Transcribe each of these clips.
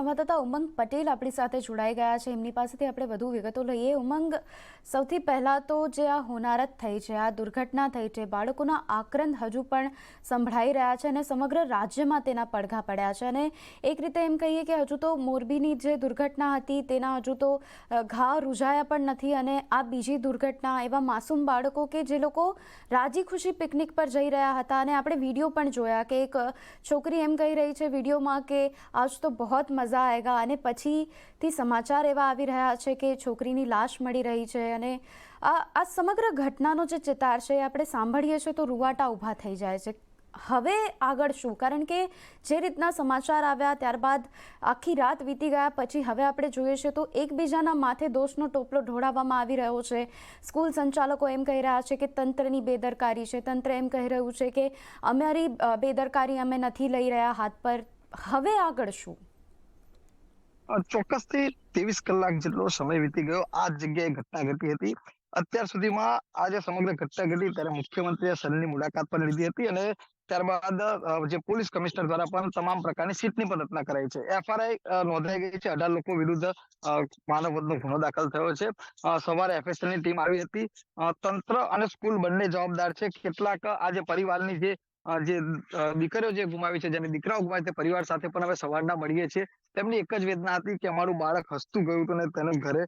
સંવાદદાતા ઉમંગ પટેલ આપણી સાથે જોડાઈ ગયા છે। એમની પાસેથી આપણે વધુ વિગતો લઈએ। ઉમંગ, સૌથી પહેલાં તો જે આ હોનારત થઈ છે, આ દુર્ઘટના થઈ છે, બાળકોના આક્રંદ હજુ પણ સંભળાઈ રહ્યા છે અને સમગ્ર રાજ્યમાં તેના પડઘા પડ્યા છે અને એક રીતે એમ કહીએ કે હજુ તો મોરબીની જે દુર્ઘટના હતી તેના હજુ તો ઘા રૂઝાયા પણ નથી અને આ બીજી દુર્ઘટના, એવા માસૂમ બાળકો કે જે લોકો રાજી ખુશી પિકનિક પર જઈ રહ્યા હતા અને આપણે વિડીયો પણ જોયા કે એક છોકરી એમ કહી રહી છે વિડીયોમાં કે आज तो बहुत मज़ा आएगा અને પછીથી સમાચાર એવા આવી રહ્યા છે કે છોકરીની લાશ મળી રહી છે અને આ સમગ્ર ઘટનાનો જે ચિતાર છે એ આપણે સાંભળીએ છીએ તો રૂવાટા ઊભા થઈ જાય છે। હવે આગળ શું? કારણ કે જે રીતના સમાચાર આવ્યા ત્યારબાદ આખી રાત વીતી ગયા પછી હવે આપણે જોઈએ છીએ તો એકબીજાના માથે દોષનો ટોપલો ઢોળાવવામાં આવી રહ્યો છે। સ્કૂલ સંચાલકો એમ કહી રહ્યા છે કે તંત્રની બેદરકારી છે, તંત્ર એમ કહી રહ્યું છે કે અમારી બેદરકારી અમે નથી લઈ રહ્યા હાથ પર। હવે આગળ શું? ચોક્કસથી 23 કલાક જેટલો સમય વીતી ગયો આ જગ્યાએ ઘટના ઘટી હતી। અત્યાર સુધીમાં આ જે સમગ્ર ઘટના ઘટી ત્યારે મુખ્યમંત્રીએ સ્થળની મુલાકાત પણ લીધી હતી અને ત્યારબાદ જે પોલીસ કમિશનર દ્વારા પણ તમામ પ્રકારની સીટની પણ રચના કરાઈ છે। એફઆરઆઈ નોંધાઈ ગઈ છે। 18 લોકો વિરુદ્ધ માનવ વધનો ગુનો દાખલ થયો છે। સવારે એફએસએલની ટીમ આવી હતી। તંત્ર અને સ્કૂલ બંને જવાબદાર છે। કેટલાક આ જે પરિવારની જે દીકરીઓ જે ગુમાવી છે, જેની દીકરાઓ ગુમાવી છે, પરિવાર સાથે પણ હવે સવારના મળીએ છીએ। તેમની એક જ વેદના હતી કે અમારું બાળક હસતું ગયું હતું અને તેનું ઘરે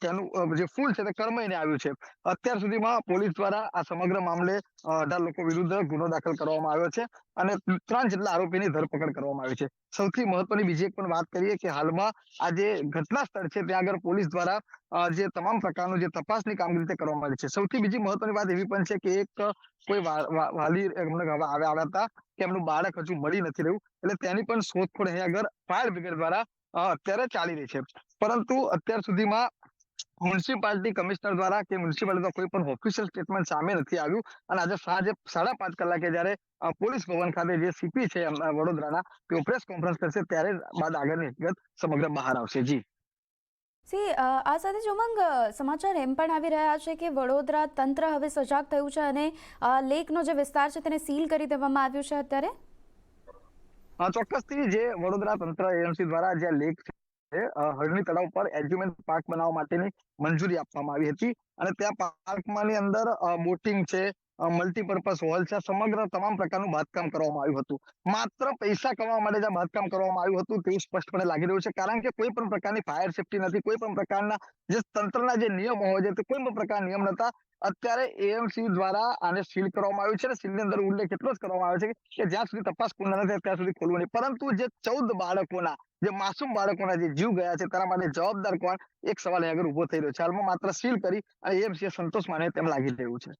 તેનું જે ફૂલ છે તે કરમાઈને આવ્યું છે। અત્યાર સુધીમાં પોલીસ દ્વારા આ સમગ્ર મામલે 18 લોકો વિરુદ્ધ ગુનો દાખલ કરવામાં આવ્યો છે અને 3 જેટલા આરોપીની ધરપકડ કરવામાં આવી છે। સૌથી મહત્વની બીજી એક પણ વાત કરીએ કે હાલમાં આ જે ઘટના સ્થળ છે ત્યાં આગળ પોલીસ દ્વારા જે તમામ પ્રકારનું જે તપાસની કામગીરી તે કરવામાં આવી છે। સૌથી બીજી મહત્વની વાત એવી પણ છે કે એક કોઈ વાલી એમને આવ્યા હતા કે એમનું બાળક હજુ મળી નથી રહ્યું, એટલે તેની પણ શોધખોળ અહીંયા આગળ ફાયર બ્રિગેડ દ્વારા અત્યારે ચાલી રહી છે। પરંતુ અત્યાર સુધીમાં મ્યુનિસિપાલિટી કમિશનર દ્વારા કે મ્યુનિસિપાલિટીમાં કોઈ પણ ઓફિશિયલ સ્ટેટમેન્ટ સામે નથી આવ્યું અને આજે સાંજે 5:30 કલાકે જ્યારે પોલીસ ભવન ખાતે જે સીપી છે વડોદરાના તેઓ પ્રેસ કોન્ફરન્સ કરશે ત્યારે બાદ આગળની વિગત સમગ્ર બહાર આવશે। જી આ સાથે જ ઉમંગ, સમાચાર એમ પણ આવી રહ્યા છે કે વડોદરા તંત્ર હવે સજાગ થયું છે અને લેકનો જે વિસ્તાર છે તેને સીલ કરી દેવામાં આવ્યું છે અત્યારે। ચોક્કસથી જે વડોદરા તંત્ર એએમસી દ્વારા જે લેક છે હરણી તળાવ પર એન્જોયમેન્ટ પાર્ક બનાવવા માટેની મંજૂરી આપવામાં આવી હતી અને ત્યાં પાર્કમાંની અંદર બોટિંગ છે, મલ્ટીપર્પઝ હોલ છે, સમગ્ર તમામ પ્રકારનું બાંધકામ કરવામાં આવ્યું હતું। માત્ર પૈસા કમાવા માટે જે બાંધકામ કરવામાં આવ્યું હતું તેવું સ્પષ્ટપણે લાગી રહ્યું છે, કારણ કે કોઈ પણ પ્રકારની ફાયર સેફટી નથી, કોઈ પણ પ્રકારના જે તંત્રના જે નિયમો હોય છે તે કોઈ પણ પ્રકારના નિયમ નતા। અત્યારે એએમસી દ્વારા આને સીલ કરવામાં આવ્યું છે અને સીલની અંદર ઉલ્લેખ એટલો જ કરવામાં આવે છે કે જ્યાં સુધી તપાસ પૂર્ણ નથી ત્યાં સુધી ખોલવું નહીં। પરંતુ જે 14 બાળકોના, જે માસૂમ બાળકોના જે જીવ ગયા છે તેના માટે જવાબદાર કોણ, એક સવાલ અહીં આગળ ઉભો થઈ રહ્યો છે। હાલમાં માત્ર સીલ કરી અને એએમસી સંતોષ માને તેમ લાગી રહ્યું છે।